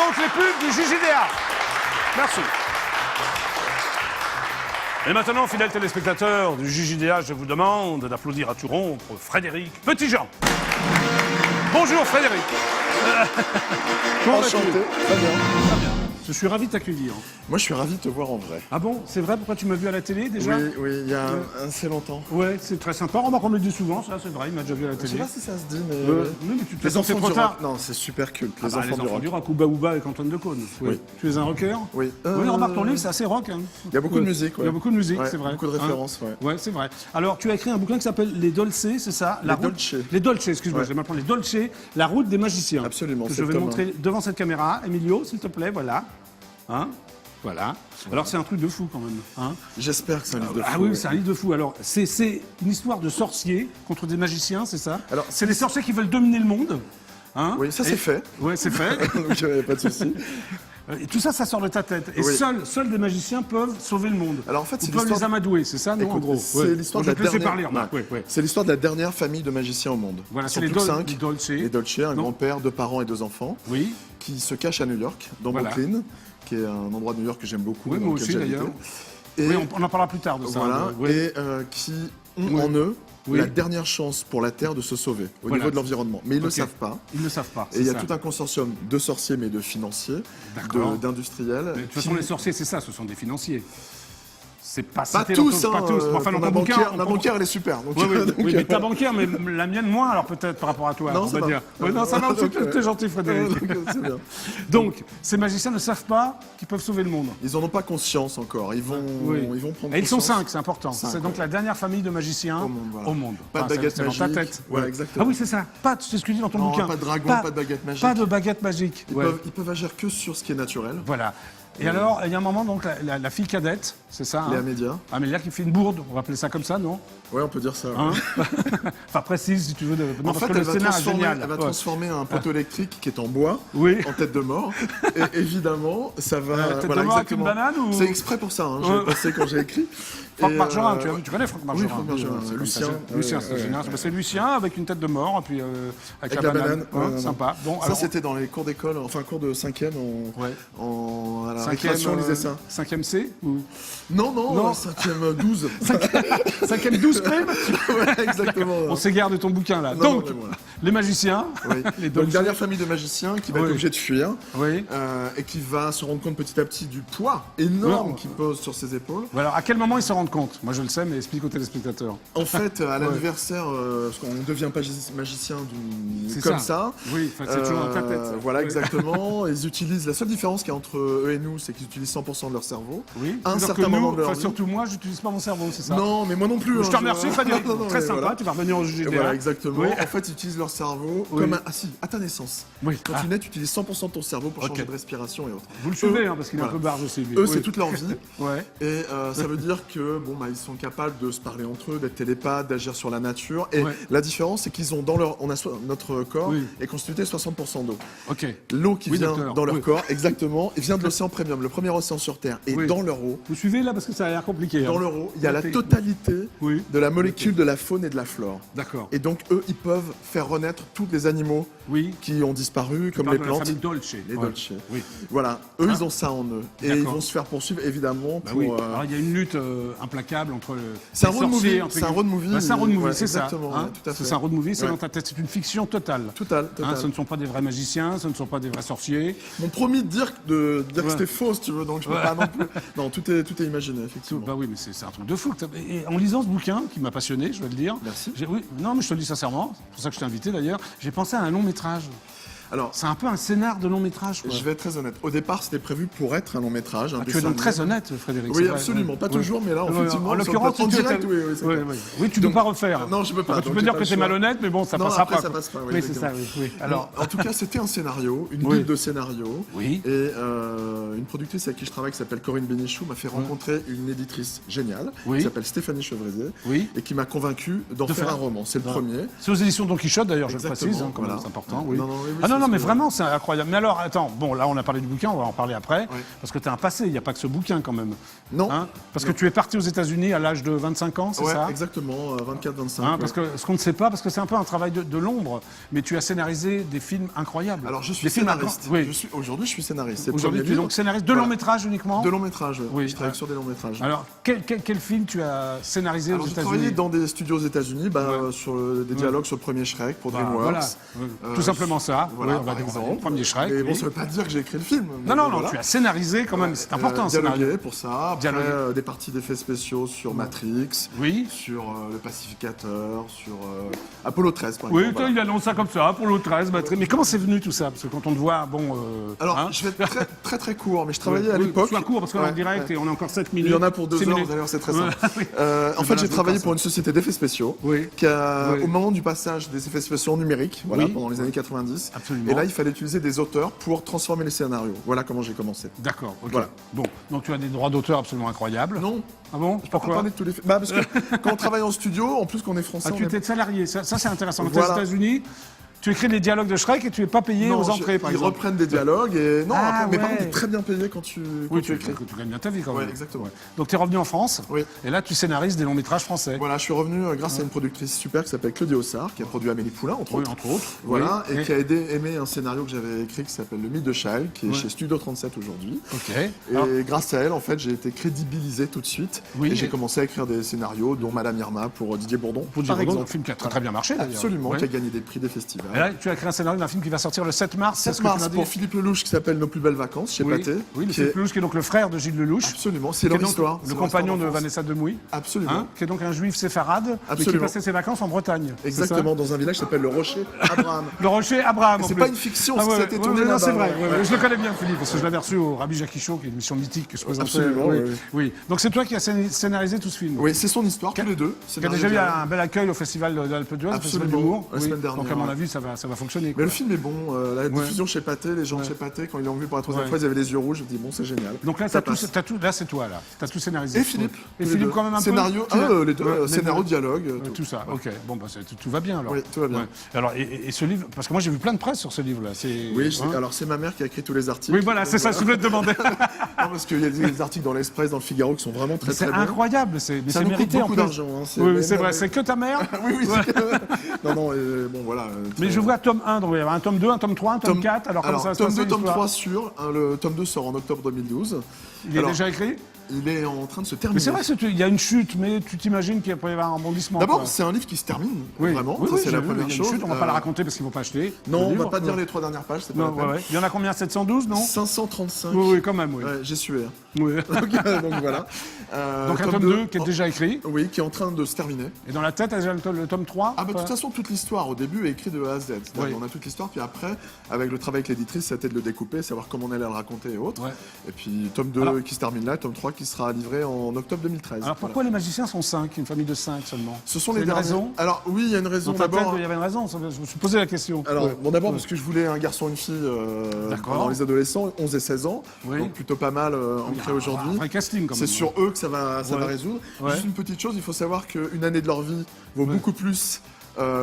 donc les pubs du JJDA. Merci. Et maintenant, fidèles téléspectateurs du JJDA, je vous demande d'applaudir à tout rompre Frédéric Petitjean. Bonjour Frédéric. Enchanté, très bien. Je suis ravi de t'accueillir. Moi, je suis ravi de te voir en vrai. Ah bon, c'est vrai? Pourquoi tu m'as vu à la télé déjà? Oui, il y a assez longtemps. Ouais, c'est très sympa. Remarque, on me le dit souvent, ça, c'est vrai, il m'a déjà vu à la Je sais télé. pas si ça se dit, mais... Non, mais tu te Les fais enfants trop du tard. rock. Non, c'est super culte. Les Les enfants du rock. Ouba Ouba avec Antoine Decaune. Oui. Tu es un rocker? Oui. Oui, remarque, ton livre, c'est assez rock. Hein. Il y a beaucoup de musique, ouais. Il y a beaucoup de musique, Ouais, c'est vrai. beaucoup de références, ouais. Ouais, c'est vrai. Alors, tu as écrit un bouquin qui s'appelle Les Dolce, c'est ça? Les Dolce. Les Dolce, excuse-moi, Ouais. je vais mal prendre. Les Dolce, la route des magiciens. Absolument, Que c'est je vais le tome montrer devant cette caméra. Emilio, s'il te plaît, voilà. Hein? Voilà. Alors, c'est un truc de fou quand même. Hein? J'espère que c'est un livre de Ah fou, oui, ouais. c'est un livre de fou. Alors, c'est une histoire de sorciers contre des magiciens, c'est ça? Alors, c'est les sorciers qui veulent dominer le monde. Hein? Oui, ça c'est fait. Ouais, c'est fait. Donc, il n'y a pas de souci. Et tout ça, ça sort de ta tête. Et Oui. seuls des magiciens peuvent sauver le monde. Alors, en fait, Ou c'est peuvent l'histoire les amadouer, c'est ça, non, en Écoute, gros? c'est Ouais. l'histoire Bon, de je la vais te laisser parler, dernière... remarque. Ouais. C'est l'histoire de la dernière famille de magiciens au monde. Voilà, Ils c'est sont les tous cinq. les Dolce. Les Dolce, un Non. grand-père, 2 parents et 2 enfants, Oui. qui se cachent à New York, dans Voilà. Brooklyn, qui est un endroit de New York que j'aime beaucoup. Oui, dans moi lequel aussi, j'ai habité. d'ailleurs. Et Oui, on en parlera plus tard de ça. voilà, Oui. et qui ont Oui. en eux Oui. la dernière chance pour la Terre de se sauver au Voilà. niveau de l'environnement. Mais ils ne Ok. le savent pas. Ils ne le savent pas. Et il y a tout un consortium de sorciers, mais de financiers, D'accord. d'industriels. De toute façon, les sorciers, c'est ça, ce sont des financiers. C'est pas Pas cité tous, dans ton- hein, pas tous. Enfin, dans ma ton bouquin, banquière, on ma comprend- banquière, elle est super. Donc, Oui, oui, donc, oui, mais ta banquière, mais la mienne moins, alors peut-être par rapport à toi, Non, on ça va va. dire. Oui, non, ça va, Donc, t'es gentil, Frédéric. donc, c'est bien. Donc, ces magiciens ne savent pas qu'ils peuvent sauver le monde. Ils en ont pas conscience encore. Ils vont, Oui. ils vont prendre Et ils sont conscience. 5, c'est important. 5, C'est donc la dernière famille de magiciens Au monde, voilà. au monde. Pas de Enfin, baguette c'est dans ta magique. tête. Voilà, exactement. Ah oui, c'est ça. Pas, c'est ce que tu dis dans ton Non, bouquin. pas de dragon, pas de baguette magique. Pas de baguette magique. Ils, Ouais. ils peuvent agir que sur ce qui est naturel. Voilà. Et alors, il y a un moment, donc, la fille cadette, c'est ça? Léa hein Média. Amélia qui fait une bourde, on va appeler ça comme ça, non? Ouais, on peut dire ça. ouais. Hein Enfin, précise si tu veux. Non, En parce fait, que le elle va, scénar est transformer, génial. elle va Ouais. transformer un poteau électrique qui est en bois Oui. en tête de mort. Et évidemment, ça va. Tête de mort avec une banane ou- C'est exprès pour ça. Hein, Ouais. j'ai passé quand j'ai écrit. Franck Et, Margerin, euh, tu connais Franck Margerin? Oui, Franck Margerin, C'est comme Lucien. ça, Lucien, c'est génial. Bah, c'est Lucien avec une tête de mort et puis avec Avec la la banane. banane. Hein, Ouais, sympa. Bon, Ça, alors, c'était dans les cours d'école, enfin cours de 5e, Ouais. à la cinquième, récréation, on lisait ça. 5e C ou Non, non, Non. 5e 12. 5e 12 prime? Ouais, exactement. On s'égare de ton bouquin là. Non, Donc, non, mais voilà. les magiciens, Oui. les Donc, Dolce. dernière famille de magiciens qui va Oui. être obligée de fuir Oui. et qui va se rendre compte petit à petit du poids énorme Ouais. qu'il pose sur ses épaules. Voilà, à quel moment ils se rendent compte? Moi je le sais, mais explique aux téléspectateurs. En fait, à l'anniversaire, parce qu'on ne devient pas magicien C'est comme ça. ça. Oui, enfin, c'est toujours dans ta tête. Voilà, Oui. exactement. Ils utilisent, la seule différence qu'il y a entre eux et nous, c'est qu'ils utilisent 100% de leur cerveau. Oui. À un Alors certain que nous, moment de leur enfin, vie. surtout moi, j'utilise pas mon cerveau, c'est ça? Non, mais moi non plus. Je hein, te remercie, Frédéric. Non, non, Très mais sympa, voilà. tu vas revenir au Et JGDA. voilà, exactement. Oui. En fait, ils utilisent leur cerveau Oui. comme à ta naissance. Oui. Quand Ah. tu nais, tu utilises 100% de ton cerveau pour Ok. changer de respiration et autres. Vous le suivez, Eux, hein, parce qu'il est un voilà. peu barge aussi. lui. Eux, Oui. c'est toute leur vie. Ouais. Et ça veut dire que bon, bah, ils sont capables de se parler entre eux, d'être télépathes, d'agir sur la nature. Et Ouais. la différence, c'est qu'ils ont dans leur, notre corps Oui. est constitué 60% d'eau. Ok. L'eau qui Oui, vient docteur. dans leur Oui. corps, exactement, et vient de l'océan premium, le premier océan sur Terre. Et Oui. dans leur eau, Vous suivez là parce que ça a l'air compliqué. dans hein. leur eau, il y a la Ok. totalité Oui. de la molécule de la faune et de la flore. D'accord. Et donc, eux, ils peuvent faire renaître tous les animaux Oui. qui ont disparu, comme Parle les de la plantes. famille Dolce. Les Ouais. Dolce. Oui. Voilà, eux, Ah. ils ont ça en eux. Et ils D'accord. vont se faire poursuivre, évidemment, Bah pour... oui. Alors il y a une lutte implacable entre C'est un les road sorciers, movie, entre c'est un road movie. Bah, c'est un road movie, Ouais, c'est ça. exactement, hein. ouais, tout à fait. C'est un road movie, c'est Ouais. dans ta tête, c'est une fiction totale. Total. Hein, ce ne sont pas des vrais magiciens, ce ne sont pas des vrais sorciers. M'ont promis de dire que Ouais. c'était faux, si tu veux, donc je peux Ouais. pas non plus. Non, tout est imaginé, effectivement. Bah oui, mais c'est un truc de fou. Et en lisant ce bouquin, qui m'a passionné, je vais le dire. Merci. Oui, non, mais je te le dis sincèrement, c'est pour ça que je t'ai invité d'ailleurs. J'ai pensé à un long métrage. Alors, C'est un peu un scénar de long métrage, quoi. je vais être très honnête. Au départ, c'était prévu pour être un long métrage. Ah, tu es donc très honnête, Frédéric. c'est Oui, vrai, absolument. ouais. Pas toujours, mais là, Ouais, effectivement, en sur le l'occurrence, plateau tu direct, étais- oui, c'est oui, vrai. oui. Oui, tu ne peux Donc, pas refaire. non, je peux pas, Tu donc peux j'ai dire pas que le tu es choix. malhonnête, mais bon, ça Non, passera après, pas. ça quoi. passe pas, oui, Oui, c'est ça, exactement. oui. Alors, En tout cas, c'était un scénario, une Oui. bulle de scénario. Oui. Et une productrice avec qui je travaille, qui s'appelle Corinne Bénichou, m'a fait rencontrer une éditrice géniale, Oui. qui s'appelle Stéphanie Chevrier, Oui. et qui m'a convaincu d'en faire un roman. C'est le premier. c'est aux éditions Don Quichotte, d'ailleurs, je le Exactement, précise, hein, quand même, voilà. c'est important. Oui. Non, non, oui, Ah non, non, parce mais que- vraiment, c'est incroyable. Mais alors, attends, bon, là, on a parlé du bouquin, on va en parler après. Ouais. Parce que tu as un passé, il n'y a pas que ce bouquin quand même. Non. Parce que tu es parti aux États-Unis à l'âge de 25 ans, c'est Ouais, ça exactement, 24-25. Parce que ce qu'on ne sait pas, parce que c'est un peu un travail de l'ombre, mais tu as scénarisé des films incroyables. Alors, je suis des films scénariste. Oui. Aujourd'hui, je suis scénariste. C'est le Aujourd'hui, premier tu es livre. donc scénariste de Voilà. long métrage uniquement. De long métrage, Oui. je travaille sur des longs métrages. Alors, quel film tu as scénarisé Alors, aux j'ai travaillé États-Unis dans des studios aux États-Unis, sur des dialogues sur le premier Shrek pour Bah, DreamWorks. voilà. Tout simplement ça. Voilà, Oui, on va par dire, exemple. le premier Shrek. Mais bon, oui. ça veut pas dire que j'ai écrit le film. Non, non, Voilà. tu as scénarisé quand même, c'est important. un scénario. Dialogué pour ça. Après, Dialogué. des parties d'effets spéciaux sur Matrix, Oui. sur le Pacificateur, sur Apollo 13, par Oui, exemple. toi, il annonce ça comme ça, pour le 13. Mais comment c'est venu tout ça? Parce que quand on te voit, bon. Alors, je vais être très, très, très court, mais je travaillais à Oui, l'époque. sois court, parce qu'on est en Ouais, direct ouais. et on a encore 7 Il minutes. y en a pour 2 6 heures, minutes. d'ailleurs, c'est très Ouais, simple. oui. En fait, j'ai je travaillé pense, pour une société d'effets spéciaux Oui. qui a, Oui. au moment du passage des effets spéciaux numériques, voilà, Oui. pendant les années 90. Absolument. Et là, il fallait utiliser des auteurs pour transformer les scénarios. Voilà comment j'ai commencé. D'accord, ok. Voilà. Bon, donc tu as des droits d'auteur absolument incroyables. Non, Ah bon? je peux pas Pourquoi? parler de tous les films. Parce que quand on travaille en studio, en plus qu'on est français, Ah, on tu est- étais salarié, ça c'est intéressant. Quand Voilà. tu es aux États-Unis, tu écris les dialogues de Shrek et tu n'es pas payé Non, aux entrées, par ils exemple. reprennent des dialogues et non, Ah, après, mais par ouais. contre, t'es très bien payé quand tu Oui, tu écris. gagnes bien ta vie quand même. Ouais, exactement. Donc tu es revenu en France Oui. et là tu scénarises des longs métrages français. Voilà, je suis revenu grâce à une productrice super qui s'appelle Claudie Ossard, qui a produit Amélie Poulain, entre Oui, autres. entre autres. Voilà, Oui. et qui a aimé un scénario que j'avais écrit qui s'appelle Le Mythe de Chael, qui est Ouais. chez Studio 37 aujourd'hui. Ok. Et Alors, grâce à elle, en fait, j'ai été crédibilisé tout de suite. Oui. Et j'ai commencé à écrire des scénarios, dont Madame Irma pour Didier Bourdon, pour dire par exemple. un film qui a très, très bien marché d'ailleurs. Absolument, Ouais. qui a gagné des prix des festivals. Et là, tu as créé un scénario d'un film qui va sortir le 7 mars. c'est 7 ce que tu mars m'as dit pour Philippe Lelouch qui s'appelle Nos plus belles vacances chez Oui, Pathé. oui, le qui est- Philippe Lelouch, qui est donc le frère de Gilles Lelouch. Absolument, c'est Qui est leur donc histoire. le c'est leur compagnon histoire de d'enfance. Vanessa Demouy, Absolument. qui est donc un juif séfarade, mais qui Absolument. passait ses vacances en Bretagne. c'est ça Exactement, dans un village qui s'appelle le Rocher Abraham. Le Rocher Abraham. en C'est plus. pas une fiction, Ah ouais, ça a été ouais, tourné ouais, non, là-bas, c'est vrai. ouais, ouais, ouais. ouais. Je le connais bien, Philippe, parce que je l'avais reçu au Rabbi Jackie Show, qui est une émission mythique que je présentais. Absolument, oui. oui. Oui. Donc c'est toi qui as scénarisé tout ce film. Oui, c'est son histoire, tous les deux. Qui a déjà eu un bel accueil au festival d'Alpe d'Huez, au festival Absolument, d'humour. la semaine dernière, Donc à mon ouais. avis, ça va fonctionner. Mais quoi. le film est bon, la diffusion chez Pathé, les gens de Ouais. chez Pathé, quand ils l'ont vu pour la troisième Ouais. fois, ils avaient les yeux rouges, je me dis bon, c'est génial. Donc là, Ça là c'est toi là. T'as tout scénarisé. Et Philippe. Et tous les Philippe deux. quand même un Scénario, peu. les deux, Ouais, les scénario, deux. dialogue, Tout ça, ok. Bon, bah, tout va bien alors. Oui, tout va bien. Ouais. Alors, et ce livre, parce que moi j'ai vu plein de presse sur ce livre-là. Oui, Hein alors c'est ma mère qui a écrit tous les articles. Oui, voilà, c'est ça, je voulais te demander. Non, parce qu'il y a des articles dans l'Express, dans le Figaro qui sont vraiment très C'est très bons. incroyable, mais Ça c'est nous coûte mérité en beaucoup plus. d'argent. Hein, Oui, c'est même- vrai, c'est que ta mère. Oui, oui, non, non, bon, voilà. Mais très- je vois tome 1, donc il y avait un tome 2, un tome 3, un tome 4. Alors comment ça va se tome passer 2, tome l'histoire 3 sûr. Hein, le tome 2 sort en octobre 2012. Il est Alors, déjà écrit. Il est en train de se Mais terminer. c'est vrai, il y a une chute, mais tu t'imagines qu'il peut y avoir un rebondissement. D'abord, quoi. c'est un livre qui se termine, Oui. vraiment. Oui, ça, oui, c'est j'ai la vu, première il y a une chose. chute, on va pas la raconter parce qu'ils vont pas acheter. Non, le on va livre. pas dire les 3 dernières pages, c'est pas Non, la peine. ouais, ouais. Il y en a combien? 712, non? 535. Oui, oui, quand même, oui. Ouais, j'ai sué. Hein. Oui. Donc voilà. Donc un tome 2 qui est déjà écrit. Oui, qui est en train de se terminer. Et dans la tête, elle a le tome 3. Ah bah de toute façon, toute l'histoire au début est écrite de A à Z. C'est-à-dire, Oui. on a toute l'histoire, puis après, avec le travail avec l'éditrice, c'était de le découper, savoir comment on allait le raconter et autres. Ouais. Et puis tome 2 Alors- qui se termine là, tome 3 qui sera livré en octobre 2013. Alors pourquoi les magiciens sont 5, une famille de 5 seulement? Ce sont C'est les une derniers. raison? Alors oui, il y a une raison Dans ta tête, d'abord. il y avait une raison, je me suis posé la question. Alors, Ouais. bon, d'abord Ouais. parce que je voulais un garçon et une fille D'accord. pendant les adolescents, 11 et 16 ans, Oui. donc plutôt pas mal ancré Un aujourd'hui. vrai casting quand même. C'est sur eux que ça va Ouais. résoudre. Ouais. Juste une petite chose, il faut savoir qu'une année de leur vie vaut beaucoup plus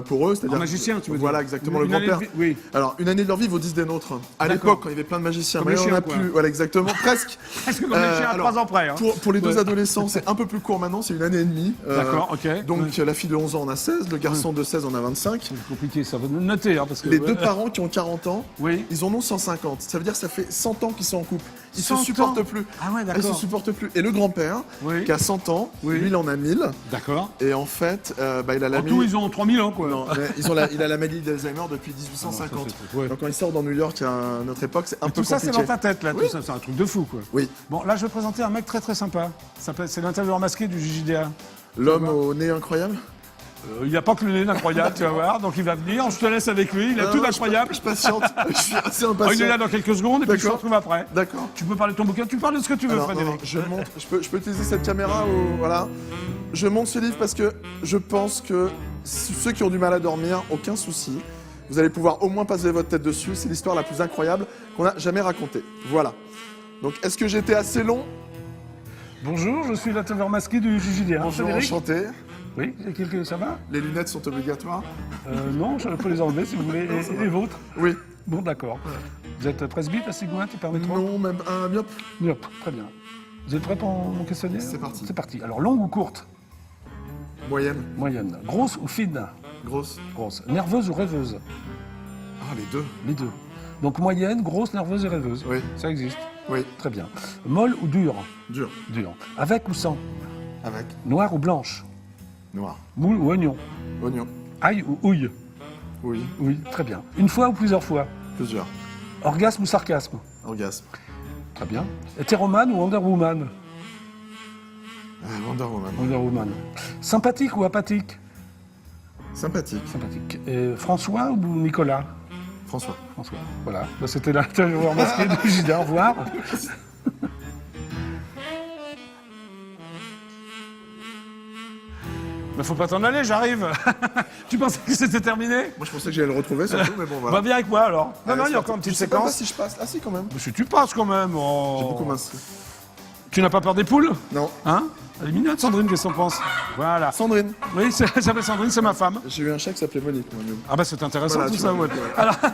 pour eux. C'est-à-dire Un magicien, tu veux dire. Voilà, exactement, Une le année de grand-père. vie- oui. Alors, une année de leur vie vaut 10 des nôtres. À D'accord. l'époque, quand il y avait plein de magiciens, Comme mais les on en a chiens, quoi. plus. Voilà, exactement, presque. Est-ce que comme les chiens à alors, 3 ans près hein. Pour les deux Ouais. adolescents, c'est un peu plus court maintenant, c'est une année et demie. D'accord, ok. Donc, Ouais. la fille de 11 ans en a 16, le garçon de 16 en a 25. C'est compliqué, ça va noter. Hein, parce que, Les deux parents qui ont 40 ans, Oui. ils en ont 150. Ça veut dire que ça fait 100 ans qu'ils sont en couple. Ils se 100 supportent ans. plus. Ah ouais, Ils d'accord. se supportent plus. Et le grand-père, Oui. qui a 100 ans, Oui. lui, il en a 1000. D'accord. Et en fait, il a la En tout, ils ont 3000 ans, quoi. Non, mais il a la maladie d'Alzheimer depuis 1850. Ah non, ça, Donc quand il sort dans New York à notre époque, c'est un peu Tout ça, c'est compliqué. dans ta tête, là. Oui. Tout ça, c'est un truc de fou, quoi. Oui. Bon, là, je vais présenter un mec très très sympa. C'est l'intervieweur masqué du JJDA. L'homme au nez incroyable. Il n'y a pas que le nez d'incroyable, tu vas voir. Donc il va venir, je te laisse avec lui. Il a tout d'incroyable. Je patiente. Je suis assez Oh, il est impatient. là dans quelques secondes et puis je te D'accord. retrouve après. D'accord. Tu peux parler de ton bouquin, tu parles de ce que tu veux, Alors, non, Frédéric. non, je montre. Je peux utiliser cette caméra ou voilà. Je montre ce livre parce que je pense que ceux qui ont du mal à dormir, aucun souci. Vous allez pouvoir au moins passer votre tête dessus. C'est l'histoire la plus incroyable qu'on a jamais racontée. Voilà. Donc, est-ce que j'étais assez long? Bonjour, je suis l'intervieweur masqué du JJDA. Bonjour, Frédéric. enchanté. Oui, ça va Les lunettes sont obligatoires. Non, je peux les enlever si vous voulez. Et les vôtres? Oui. Bon, d'accord. Vous êtes presbyte à Sigouin, tu permets trop? Non, même un miop. Yep, très bien. Vous êtes prêts pour mon questionnaire? C'est parti. C'est parti. Alors, longue ou courte? Moyenne. Moyenne. Grosse ou fine? Grosse. Grosse. Nerveuse ou rêveuse? Ah, les deux. Les deux. Donc, moyenne, grosse, nerveuse et rêveuse. Oui. Ça existe. Oui. Très bien. Molle ou dure? Dur. Dure. Avec ou sans? Avec. Noire ou blanche? Noir. Moule ou oignon? Oignon. Ail ou houille? Oui. Oui, très bien. Une fois ou plusieurs fois? Plusieurs. Orgasme ou sarcasme? Orgasme. Très bien. Hétéromane ou Wonder Woman? Wonder Woman. Wonder Woman. Sympathique ou apathique? Sympathique. Sympathique. Et François ou Nicolas? François. François. Voilà. Bah, c'était l'intervieweur masqué de JD. Au revoir. Mais faut pas t'en aller, j'arrive. Tu pensais que c'était terminé? Moi, je pensais que j'allais le retrouver, surtout, mais bon, voilà. Va bien avec moi alors. Non, Allez, non, il y c'est a parti. encore une petite Je sais pas séquence. si je passe. Ah, si, quand même. Mais si tu passes quand même. Oh. J'ai beaucoup mincé. Tu n'as pas peur des poules? Non. Hein? Elle est mignonne, Sandrine, qu'est-ce qu'on pense? Voilà. Sandrine. Oui, j'appelle Sandrine, c'est ma femme. J'ai eu un chat qui s'appelait Monique, moi. Ah bah c'est intéressant Voilà, tout tu ça, vois, ouais. voilà. Alors,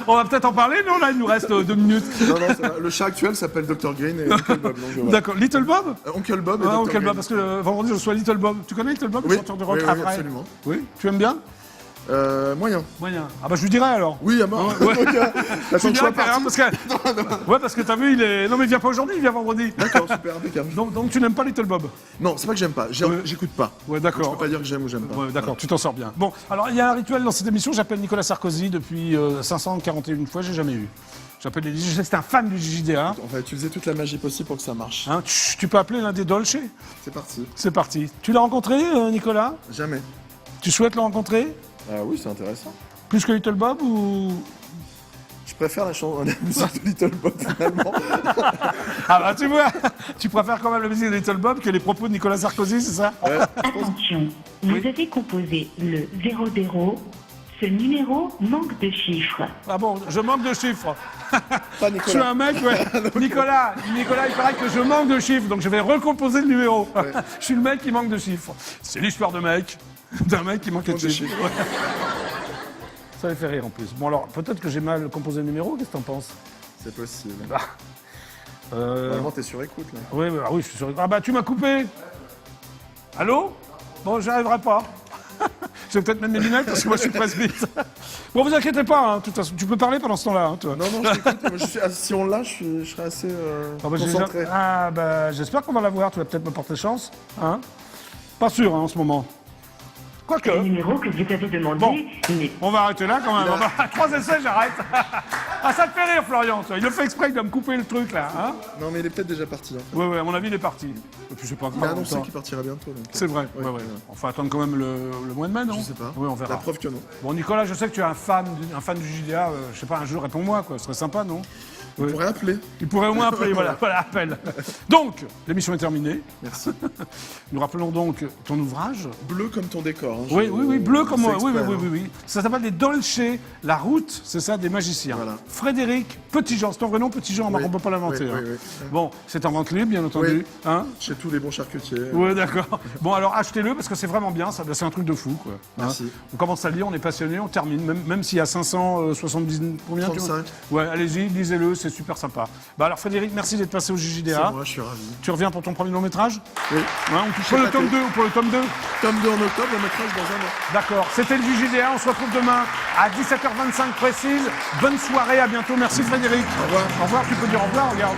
on va peut-être en parler, non? Là, il nous reste 2 minutes. Non, ça va. Le chat actuel s'appelle Dr Green et Uncle Bob. Donc, voilà. D'accord. Little Bob? Oncle Bob et Ah, Dr Uncle Green. Bob, parce que vendredi, je reçois Little Bob. Tu connais Little Bob, le Oui, chanteur de rock oui, après? absolument. Oui, tu aimes bien? Moyen. Moyen. Ah bah je lui dirai alors. Oui, à mort. Ouais. Donc, Tu t'attends que je diras sois que rien, parti. parce que... Ouais, parce que t'as vu, il est... Non mais il vient pas aujourd'hui, il vient vendredi. D'accord, super, impeccable. Donc tu n'aimes pas Little Bob? Non, c'est pas que j'aime pas. J'écoute pas. Ouais, Donc, je d'accord. peux pas dire que j'aime ou j'aime pas. Ouais, d'accord, tu t'en sors bien. Bon, alors il y a un rituel dans cette émission, j'appelle Nicolas Sarkozy depuis 541 fois, j'ai jamais eu. J'appelle les DJ, c'est un fan du JJDA. On va utiliser toute la magie possible pour que ça marche. Hein, tu peux appeler l'un des Dolce? C'est parti. C'est parti. Tu l'as rencontré, Nicolas? Jamais. Tu souhaites le rencontrer? Ah oui, c'est intéressant. Plus que Little Bob ou... Je préfère la musique de Little Bob, finalement. Ah bah tu vois, tu préfères quand même la musique de Little Bob que les propos de Nicolas Sarkozy, c'est ça? Attention, vous avez composé le 00. Ce numéro manque de chiffres. Ah bon, je manque de chiffres. Pas Je suis Nicolas. un mec, ouais. Nicolas, il paraît que je manque de chiffres, donc je vais recomposer le numéro. Je suis le mec qui manque de chiffres. C'est l'histoire de mec, d'un mec qui manquait de de chiffres. chiffres. Ouais. Ça les fait rire en plus. Bon alors, peut-être que j'ai mal composé le numéro, qu'est-ce que t'en penses? C'est possible. Ah. Normalement, t'es sur écoute, là. Oui, bah, oui, je suis sûr. Ah bah tu m'as coupé. Allô? Bon, j'y arriverai pas. Je vais peut-être mettre mes lunettes parce que moi je suis presbyte. Bon, vous inquiétez pas, hein, de toute façon, tu peux parler pendant ce temps-là, hein, toi. Non, je t'écoute. Moi, si on l'a, je serai assez Ah bah, concentré. j'espère qu'on va la voir, tu vas peut-être me porter chance. Hein? Pas sûr hein, en ce moment. Quoique. Le numéro que vous avez demandé Bon. n'est On va arrêter là quand même. À 3 essais, j'arrête. Ah, ça te fait rire, Florian, toi. Il le fait exprès, il doit me couper le truc là. Hein? Non, mais il est peut-être déjà parti. Hein. Ouais, à mon avis, il est parti. Et puis c'est pas Il a grave. annoncé en même qu'il temps. partirait bientôt. donc, C'est vrai, ouais, ouais. ouais. On va attendre quand même le mois de mai, non? Je sais pas. Oui, on verra. La preuve que non. Bon, Nicolas, je sais que tu es un fan du JDA. Je sais pas, un jour, réponds-moi, quoi. Ce serait sympa, non? On Oui. pourrait appeler. Il pourrait au moins appeler, voilà, appelle. Donc, l'émission est terminée. Merci. Nous rappelons donc ton ouvrage. Bleu comme ton décor. Hein, Oui, bleu comme moi. c'est Oui, exprès, hein. oui. Ça s'appelle les Dolce, la route, c'est ça, des magiciens. Voilà. Frédéric Petitjean, c'est ton vrai nom, Petitjean, Oui. on ne peut pas l'inventer. Oui, hein. oui. Bon, c'est en vente libre, bien entendu. Oui. Hein? Chez tous les bons charcutiers. Ouais, d'accord. Bon, alors achetez-le parce que c'est vraiment bien, c'est un truc de fou, quoi. Hein? Merci. On commence à lire, on est passionné, on termine, même s'il y a 570... Combien 35. Ouais, allez-y, lisez-le, c'est super sympa. Bah alors Frédéric, merci d'être passé au C'est JJDA. moi, je suis ravi. Tu reviens pour ton premier long métrage? Oui. Hein, pour le pas tome tout. 2 ou pour le tome 2? Tome 2 en octobre, le métrage dans un an. D'accord, c'était le JJDA, on se retrouve demain à 17h25 précise. Bonne soirée, à bientôt, merci Frédéric. Au revoir. Au revoir, tu peux dire au revoir, regarde.